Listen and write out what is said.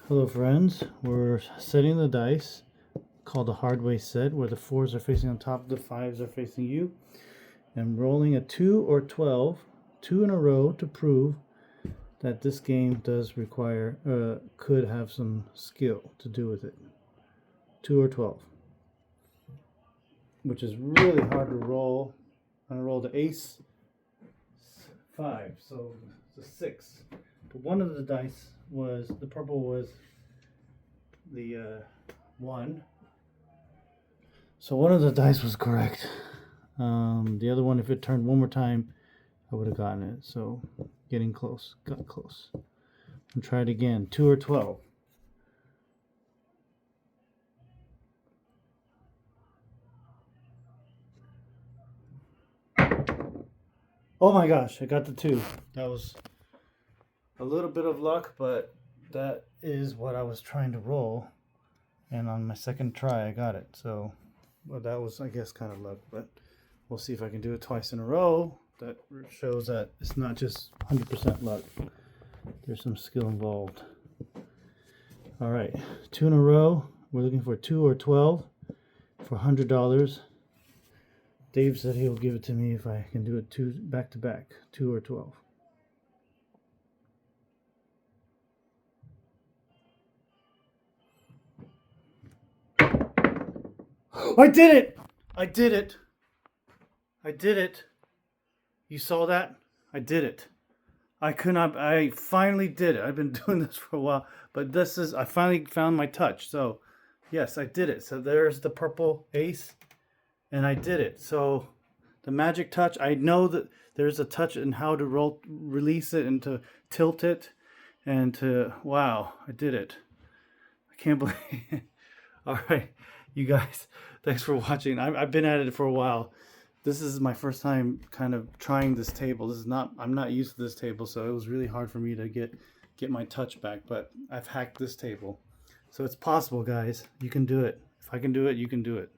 Hello friends, we're setting the dice called the hard way set where the 4s are facing on top, the 5s are facing you, and rolling a 2 or 12, 2 in a row to prove that this game does require, could have some skill to do with it. 2 or 12, which is really hard to roll. I'm going to roll the ace 5, so the 6. But one of the dice was, the purple was the 1. So one of the dice was correct. The other one, if it turned one more time, I would have gotten it. So getting close, got close. And try it again. 2 or 12. Oh my gosh, I got the 2. That was a little bit of luck, but that is what I was trying to roll. And on my second try, I got it. So, well, that was, I guess, kind of luck, but we'll see if I can do it twice in a row. That shows that it's not just 100% luck. There's some skill involved. All right, 2 in a row. We're looking for 2 or 12 for $100. Dave said he'll give it to me if I can do it 2 back to back, 2 or 12. I did it! I did it! I did it! You saw that? I did it. I finally did it. I've been doing this for a while, but I finally found my touch. So, yes, I did it. So there's the purple ace, and I did it. So the magic touch, I know that there's a touch in how to release it and to tilt it, and wow, I did it. I can't believe it. All right, you guys, thanks for watching. I've been at it for a while. This is my first time kind of trying this table. I'm not used to this table, so it was really hard for me to get my touch back, but I've hacked this table. So it's possible, guys. You can do it. If I can do it, you can do it.